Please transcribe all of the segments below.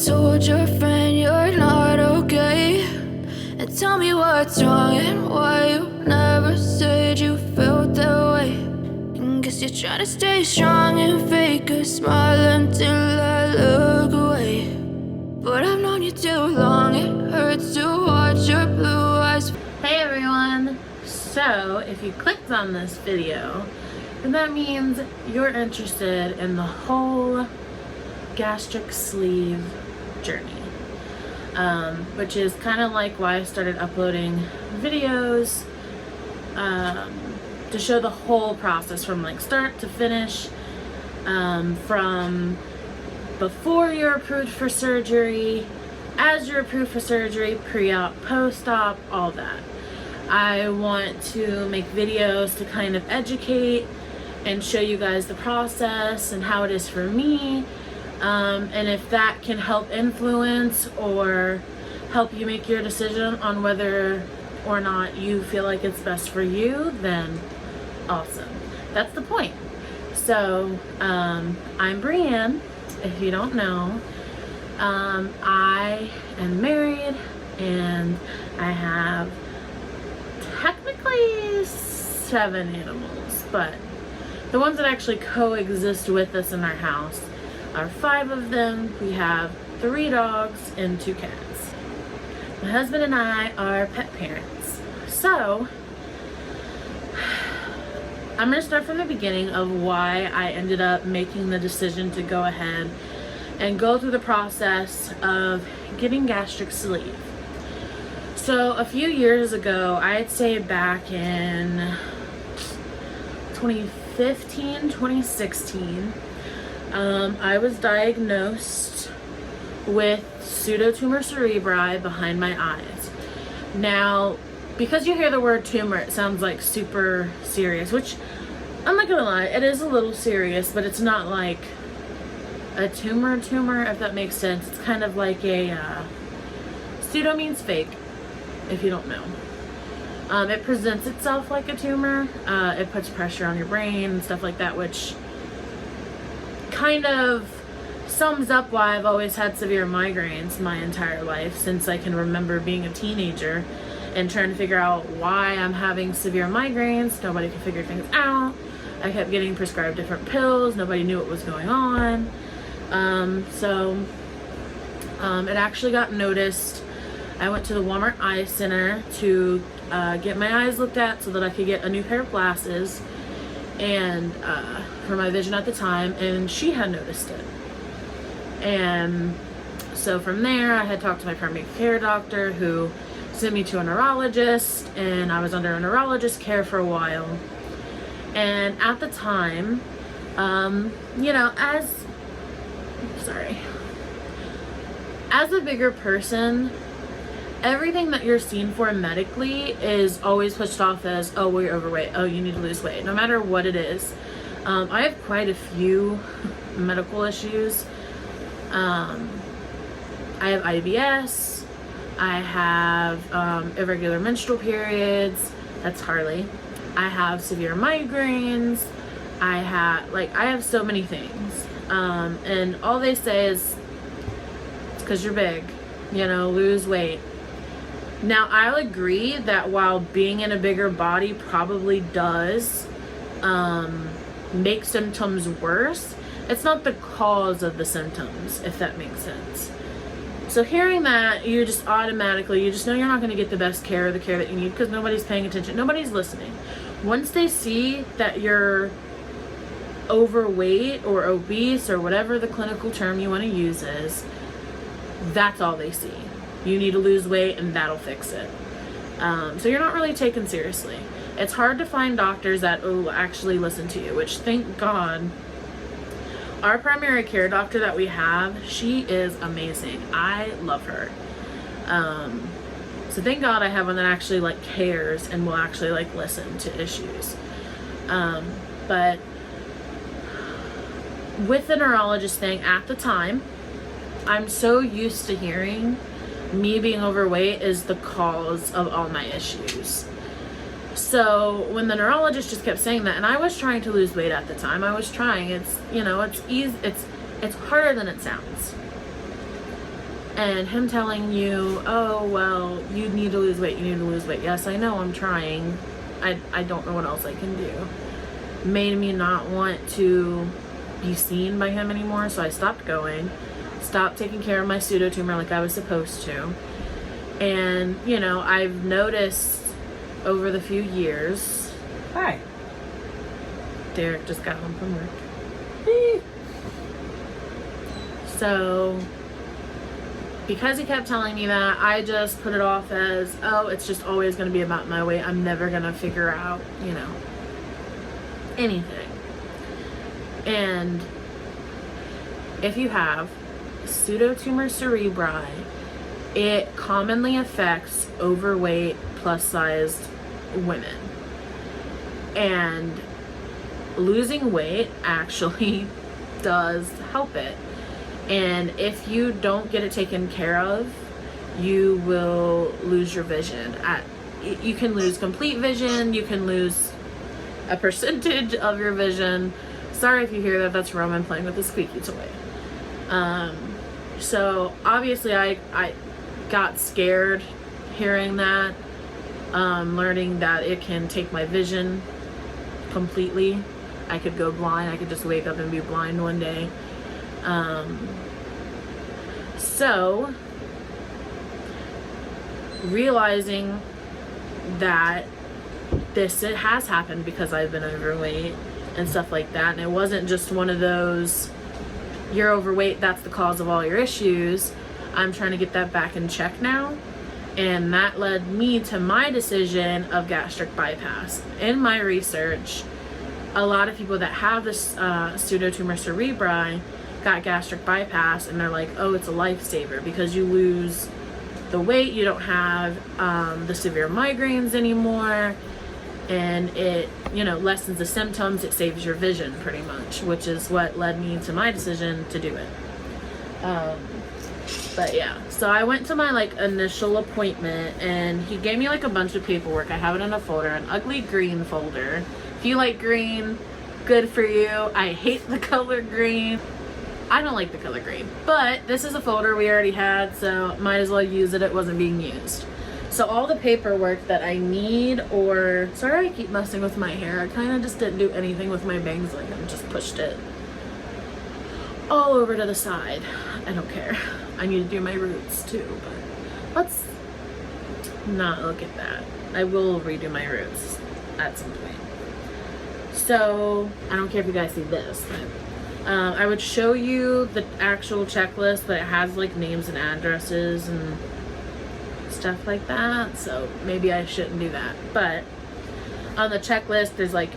told your friend you're not okay? And tell me what's wrong and why you never said you felt that way. And guess you're trying to stay strong and fake a smile until I look away. But I've known you too long, it hurts to watch your blue eyes. Hey everyone! So, if you clicked on this video, then that means you're interested in the whole gastric sleeve journey. Which is kind of like why I started uploading videos to show the whole process from like start to finish, from before you're approved for surgery, as you're approved for surgery, pre-op, post-op, all that. I want to make videos to kind of educate and show you guys the process and how it is for me, and if that can help influence or help you make your decision on whether or not you feel like it's best for you, then awesome. That's the point. So I'm Brienne, if you don't know. I am married and I have technically 7 animals, but the ones that actually coexist with us in our house are 5 of them. We have 3 dogs and 2 cats. My husband and I are pet parents. So I'm going to start from the beginning of why I ended up making the decision to go ahead and go through the process of getting gastric sleeve. So a few years ago, I'd say back in 2015, 2016, I was diagnosed with pseudotumor cerebri behind my eyes. Now, because you hear the word tumor, it sounds like super serious, which I'm not gonna lie, it is a little serious, but it's not like a tumor, if that makes sense. It's kind of like a, pseudo means fake, if you don't know. It presents itself like a tumor. It puts pressure on your brain and stuff like that, which kind of sums up why I've always had severe migraines my entire life, since I can remember being a teenager and trying to figure out why I'm having severe migraines. Nobody could figure things out. I kept getting prescribed different pills. Nobody knew what was going on. It actually got noticed. I went to the Walmart Eye Center to get my eyes looked at so that I could get a new pair of glasses and for my vision at the time, and she had noticed it. And so from there, I had talked to my primary care doctor, who sent me to a neurologist, and I was under a neurologist care for a while. And at the time, you know, as a bigger person, everything that you're seen for medically is always pushed off as, oh, well, you're overweight, oh, you need to lose weight, no matter what it is. I have quite a few medical issues. I have IBS, I have irregular menstrual periods, that's Harley. I have severe migraines, I have so many things. And all they say is, it's because you're big, you know, lose weight. Now, I'll agree that while being in a bigger body probably does make symptoms worse, it's not the cause of the symptoms, if that makes sense. So hearing that, you just know you're not going to get the best care, the care that you need, because nobody's paying attention. Nobody's listening. Once they see that you're overweight or obese or whatever the clinical term you want to use is, that's all they see. You need to lose weight and that'll fix it. So you're not really taken seriously. It's hard to find doctors that will actually listen to you, which, thank God, our primary care doctor that we have, she is amazing. I love her. So thank God I have one that actually like cares and will actually like listen to issues. But with the neurologist thing at the time, I'm so used to hearing me being overweight is the cause of all my issues. So when the neurologist just kept saying that, and I was trying to lose weight at the time, it's easy, it's harder than it sounds. And him telling you, oh, well, you need to lose weight, you need to lose weight. Yes, I know, I'm trying. I don't know what else I can do. Made me not want to be seen by him anymore, so I stopped going. Stopped taking care of my pseudotumor like I was supposed to. And, you know, I've noticed over the few years... Hi. Derek just got home from work. So, because he kept telling me that, I just put it off as, oh, it's just always going to be about my weight. I'm never going to figure out, you know, anything. And if you have pseudotumor cerebri, it commonly affects overweight, plus-sized women. And losing weight actually does help it. And if you don't get it taken care of, you will lose your vision. You can lose complete vision, you can lose a percentage of your vision. Sorry if you hear that, that's Roman playing with a squeaky toy. So obviously I got scared hearing that, learning that it can take my vision completely. I could go blind, I could just wake up and be blind one day. So realizing that it has happened because I've been overweight and stuff like that, and it wasn't just one of those, you're overweight, that's the cause of all your issues. I'm trying to get that back in check now, and that led me to my decision of gastric bypass. In my research, a lot of people that have this pseudotumor cerebri got gastric bypass, and they're like, oh, it's a lifesaver because you lose the weight, you don't have the severe migraines anymore, and it, you know, lessens the symptoms, it saves your vision pretty much, which is what led me to my decision to do it. But yeah, so I went to my like initial appointment, and he gave me like a bunch of paperwork. I have it in a folder, an ugly green folder. If you like green, good for you. I hate the color green. I don't like the color green, but this is a folder we already had, so might as well use it. It wasn't being used. So all the paperwork that I need, or sorry I keep messing with my hair. I kind of just didn't do anything with my bangs, like I just pushed it all over to the side. I don't care. I need to do my roots too, but let's not look at that. I will redo my roots at some point. So I don't care if you guys see this, but I would show you the actual checklist, but it has like names and addresses and stuff like that, so maybe I shouldn't do that. But on the checklist, there's like,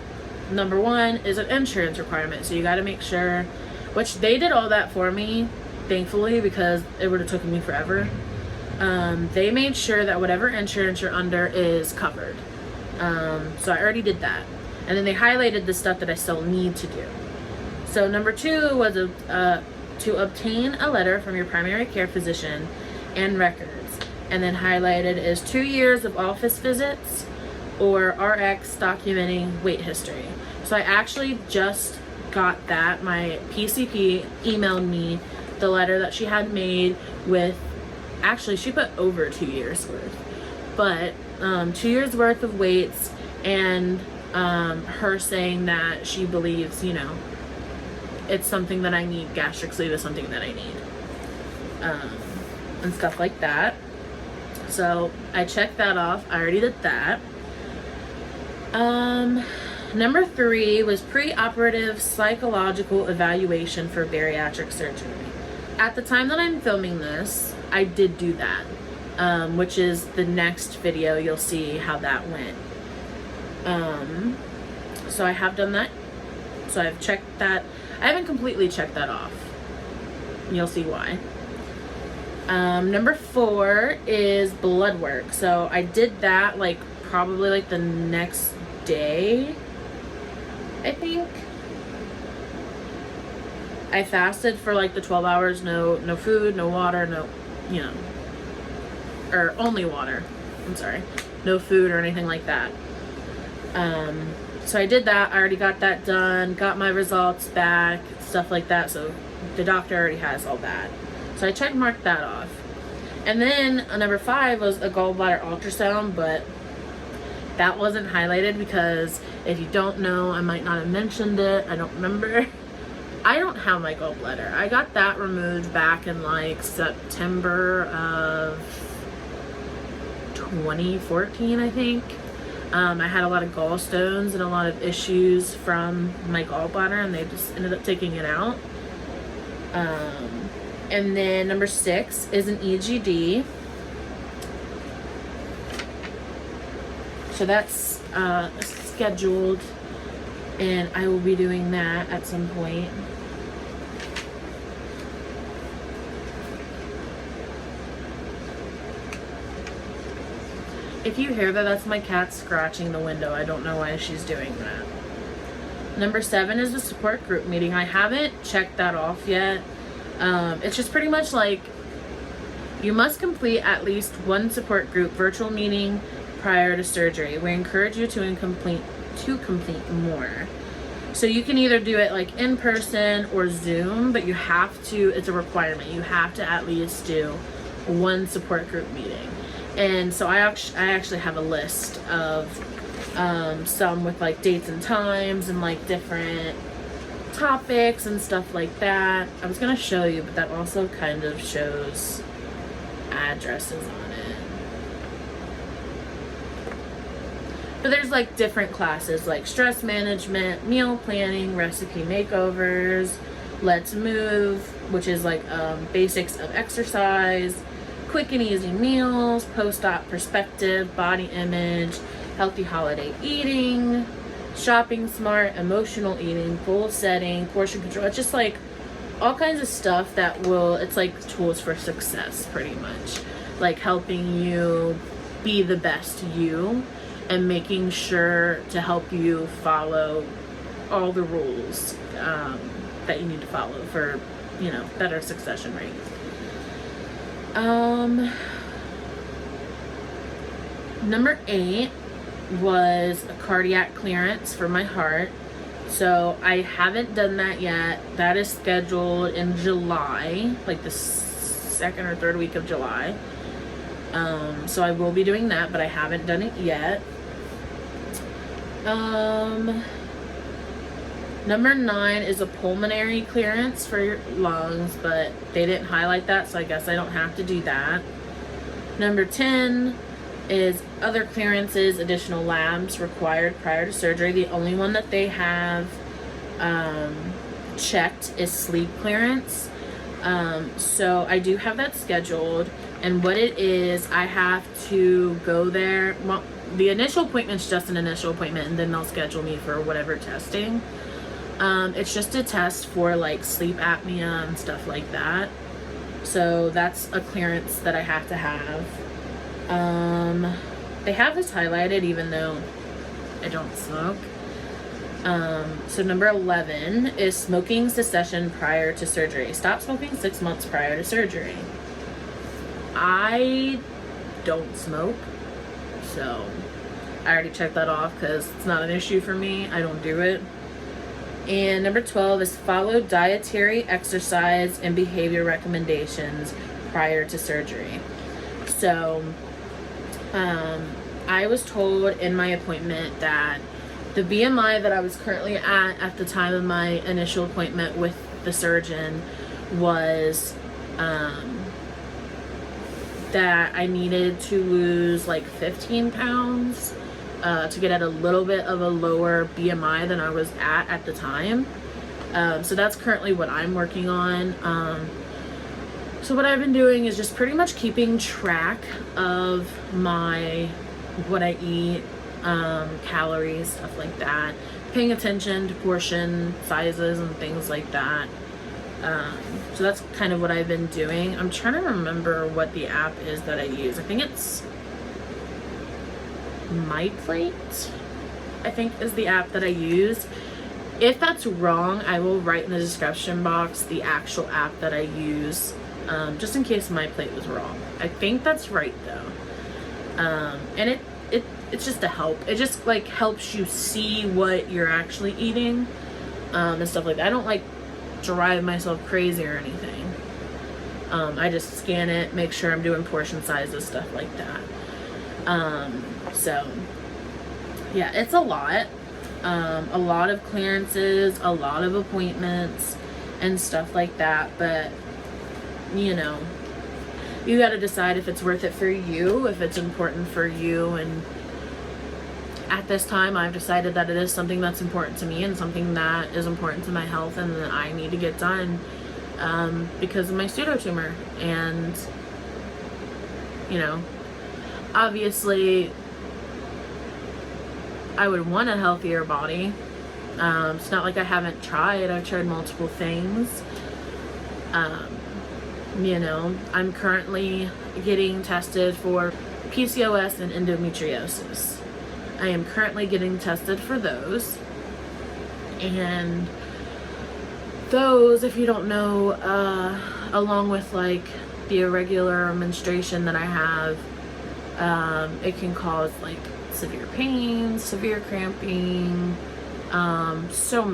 number 1 is an insurance requirement, so you got to make sure, which they did all that for me, thankfully, because it would have taken me forever. They made sure that whatever insurance you're under is covered, so I already did that. And then they highlighted the stuff that I still need to do. So number 2 was to obtain a letter from your primary care physician and records. And then highlighted is 2 years of office visits or RX documenting weight history. So I actually just got that. My PCP emailed me the letter that she had made with, actually she put over 2 years worth, but 2 years worth of weights, and her saying that she believes, you know, it's something that I need. Gastric sleeve is something that I need, and stuff like that. So I checked that off. I already did that. Number 3 was pre-operative psychological evaluation for bariatric surgery. At the time that I'm filming this, I did do that, which is the next video. You'll see how that went. So I have done that. So I've checked that. I haven't completely checked that off. You'll see why. Number 4 is blood work. So I did that like probably like the next day, I think. I fasted for like the 12 hours, no food, no water, no, you know, or only water. I'm sorry. No food or anything like that. So I did that. I already got that done, got my results back, stuff like that. So the doctor already has all that. So I check marked that off. And then number 5 was a gallbladder ultrasound, but that wasn't highlighted because if you don't know, I might not have mentioned it. I don't remember. I don't have my gallbladder. I got that removed back in like September of 2014, I think. I had a lot of gallstones and a lot of issues from my gallbladder, and they just ended up taking it out. And then number 6 is an EGD. So that's scheduled, and I will be doing that at some point. If you hear that, that's my cat scratching the window. I don't know why she's doing that. Number 7 is the support group meeting. I haven't checked that off yet. It's just pretty much like you must complete at least one support group virtual meeting prior to surgery. We encourage you to complete more. So you can either do it like in person or Zoom, but you have to, it's a requirement. You have to at least do one support group meeting. And so I actually have a list of some with like dates and times and like different topics and stuff like that. I was gonna show you, but that also kind of shows addresses on it. But there's like different classes like stress management, meal planning, recipe makeovers, let's move, which is like basics of exercise, quick and easy meals, post-op perspective, body image, healthy holiday eating, shopping smart, emotional eating, goal setting, portion control. It's just like all kinds of stuff that will, it's like tools for success pretty much. Like helping you be the best you and making sure to help you follow all the rules that you need to follow for, you know, better succession rate. Number 8 was a cardiac clearance for my heart. So I haven't done that yet. That is scheduled in July, like the 2nd or 3rd week of July. So I will be doing that, but I haven't done it yet. Number 9 is a pulmonary clearance for your lungs, but they didn't highlight that, so I guess I don't have to do that. Number 10 is other clearances, additional labs required prior to surgery. The only one that they have checked is sleep clearance. So I do have that scheduled, and what it is, I have to go there. Well, the initial appointment's just an initial appointment, and then they'll schedule me for whatever testing. It's just a test for like sleep apnea and stuff like that. So that's a clearance that I have to have. They have this highlighted even though I don't smoke. So number 11 is smoking cessation prior to surgery. Stop smoking 6 months prior to surgery. I don't smoke, so I already checked that off because it's not an issue for me. I don't do it. And number 12 is follow dietary, exercise, and behavior recommendations prior to surgery. So I was told in my appointment that the BMI that I was currently at the time of my initial appointment with the surgeon was that I needed to lose like 15 pounds to get at a little bit of a lower BMI than I was at the time. So that's currently what I'm working on. So what I've been doing is just pretty much keeping track of what I eat, calories, stuff like that, paying attention to portion sizes and things like that. So that's kind of what I've been doing. I'm trying to remember what the app is that I use. I think it's My Plate, I think is the app that I use. If that's wrong, I will write in the description box the actual app that I use, just in case My Plate was wrong. I think that's right though. And it's just a help. It just like helps you see what you're actually eating, and stuff like that. I don't like drive myself crazy or anything. I just scan it, make sure I'm doing portion sizes, stuff like that. So yeah, it's a lot of clearances, a lot of appointments and stuff like that, but you know, you got to decide if it's worth it for you, if it's important for you. And at this time, I've decided that it is something that's important to me and something that is important to my health and that I need to get done because of my pseudotumor. And, you know, obviously, I would want a healthier body. It's not like I haven't tried. I've tried multiple things. You know, I'm currently getting tested for PCOS and endometriosis. I am currently getting tested for those. And those, if you don't know, along with like the irregular menstruation that I have, it can cause like severe pain, severe cramping, so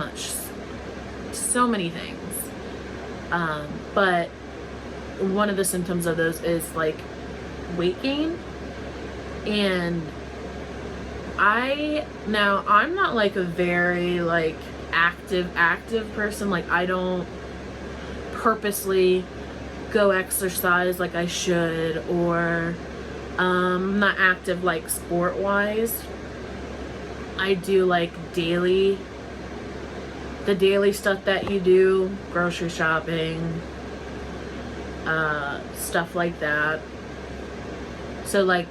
many things. But one of the symptoms of those is like weight gain. And I'm not like a very like active person. Like I don't purposely go exercise like I should, or I'm not active like sport wise. I do like the daily stuff that you do, grocery shopping, stuff like that. So like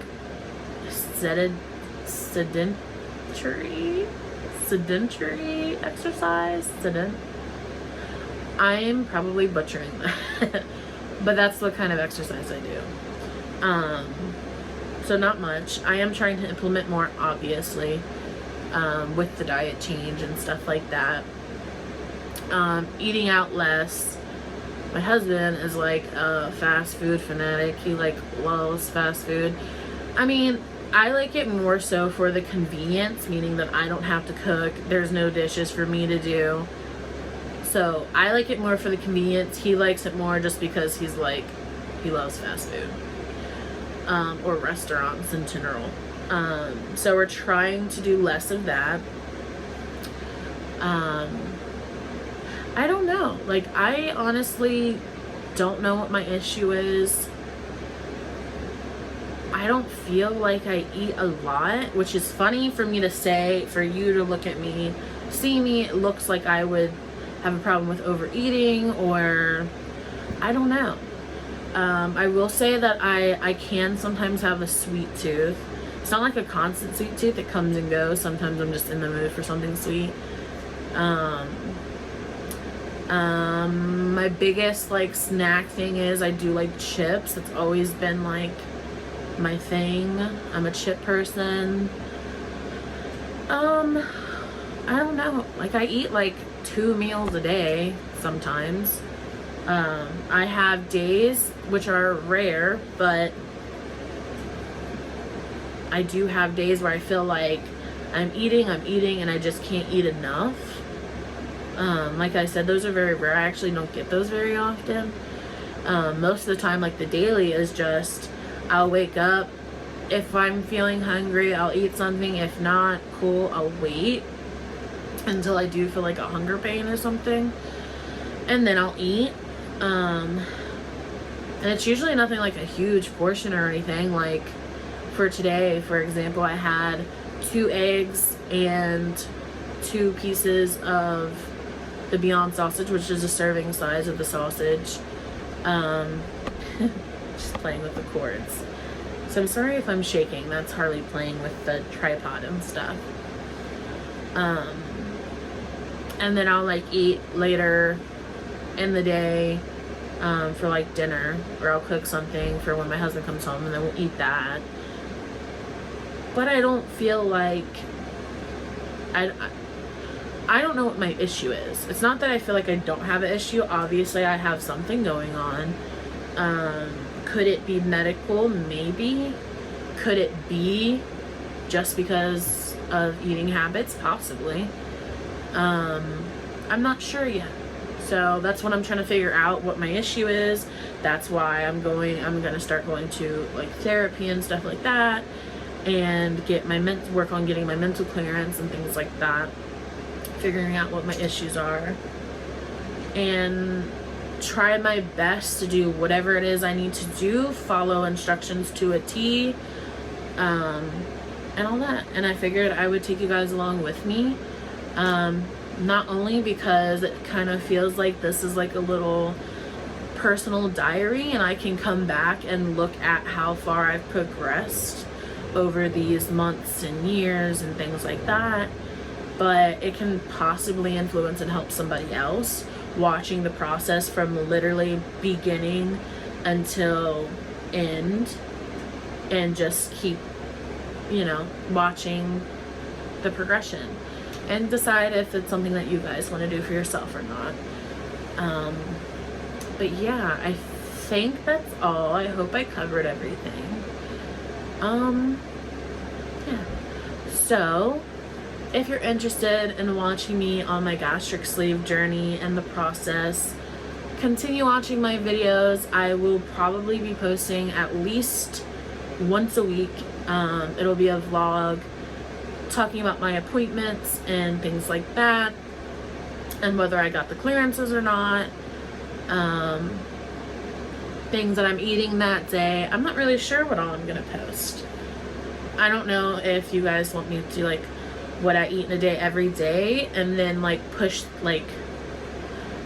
sedentary exercise. I'm probably butchering that. But that's the kind of exercise I do. So not much. I am trying to implement more, obviously, with the diet change and stuff like that. Eating out less. My husband is like a fast food fanatic. He like loves fast food. I mean, I like it more so for the convenience, meaning that I don't have to cook. There's no dishes for me to do. So I like it more for the convenience. He likes it more just because he loves fast food. Or restaurants in general. So we're trying to do less of that. I don't know. Like, I honestly don't know what my issue is. I don't feel like I eat a lot, which is funny for me to say, for you to look at me, see me, it looks like I would have a problem with overeating, or I don't know. I will say that I can sometimes have a sweet tooth. It's not like a constant sweet tooth, it comes and goes. Sometimes I'm just in the mood for something sweet. My biggest like snack thing is I do like chips. It's always been like my thing. I'm a chip person. I don't know. Like I eat like 2 meals a day sometimes. I have days which are rare, but I do have days where I feel like I'm eating and I just can't eat enough. Like I said, those are very rare. I actually don't get those very often. Most of the time, like the daily is just, I'll wake up. If I'm feeling hungry, I'll eat something. If not, cool, I'll wait until I do feel like a hunger pain or something. And then I'll eat. And it's usually nothing like a huge portion or anything. Like for today, for example, I had 2 eggs and 2 pieces of the Beyond sausage, which is a serving size of the sausage. Just playing with the cords. So I'm sorry if I'm shaking. That's Harley playing with the tripod and stuff. And then I'll like eat later in the day for like dinner, or I'll cook something for when my husband comes home, and then we'll eat that. But I don't feel like I don't know what my issue is. It's not that I feel like I don't have an issue. Obviously, I have something going on. Could it be medical? Maybe. Could it be just because of eating habits? Possibly. I'm not sure yet. So that's what I'm trying to figure out, what my issue is. that's why I'm gonna start going to like therapy and stuff like that, and work on getting my mental clearance and things like that, figuring out what my issues are, and try my best to do whatever it is I need to do, follow instructions to a T, and all that. And I figured I would take you guys along with me, not only because it kind of feels like this is like a little personal diary, and I can come back and look at how far I've progressed over these months and years and things like that, but it can possibly influence and help somebody else watching the process from literally beginning until end, and just keep, watching the progression and decide if it's something that you guys want to do for yourself or not. But yeah, I think that's all. I hope I covered everything. Yeah. So if you're interested in watching me on my gastric sleeve journey and the process, continue watching my videos. I will probably be posting at least once a week. It'll be a vlog talking about my appointments and things like that, and whether I got the clearances or not, things that I'm eating that day. I'm not really sure what all I'm gonna post. I don't know if you guys want me to like what I eat in a day every day, and then like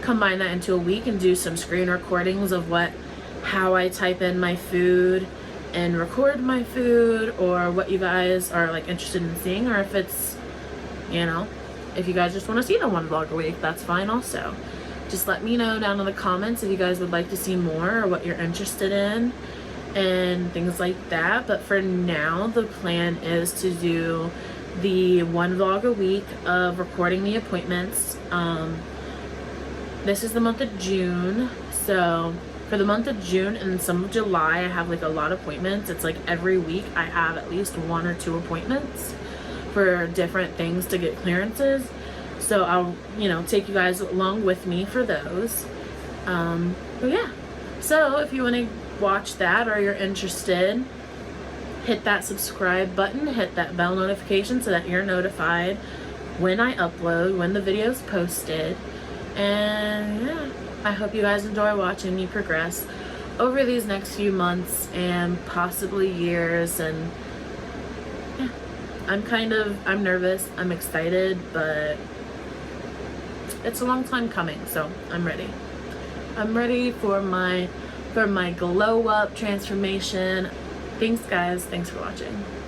combine that into a week and do some screen recordings of how I type in my food and record my food, or what you guys are like interested in seeing, or if it's, if you guys just want to see the one vlog a week, that's fine also. Just let me know down in the comments if you guys would like to see more, or what you're interested in and things like that. But for now, the plan is to do the one vlog a week of recording the appointments. This is the month of June, so for the month of June and some of July, I have like a lot of appointments. It's like every week I have at least 1 or 2 appointments for different things to get clearances. So I'll, take you guys along with me for those. But yeah, so if you want to watch that, or you're interested, hit that subscribe button, hit that bell notification so that you're notified when I upload, when the video's posted. And yeah, I hope you guys enjoy watching me progress over these next few months and possibly years. And yeah, I'm nervous, I'm excited, but it's a long time coming, so I'm ready. I'm ready for my glow up transformation. Thanks guys, thanks for watching.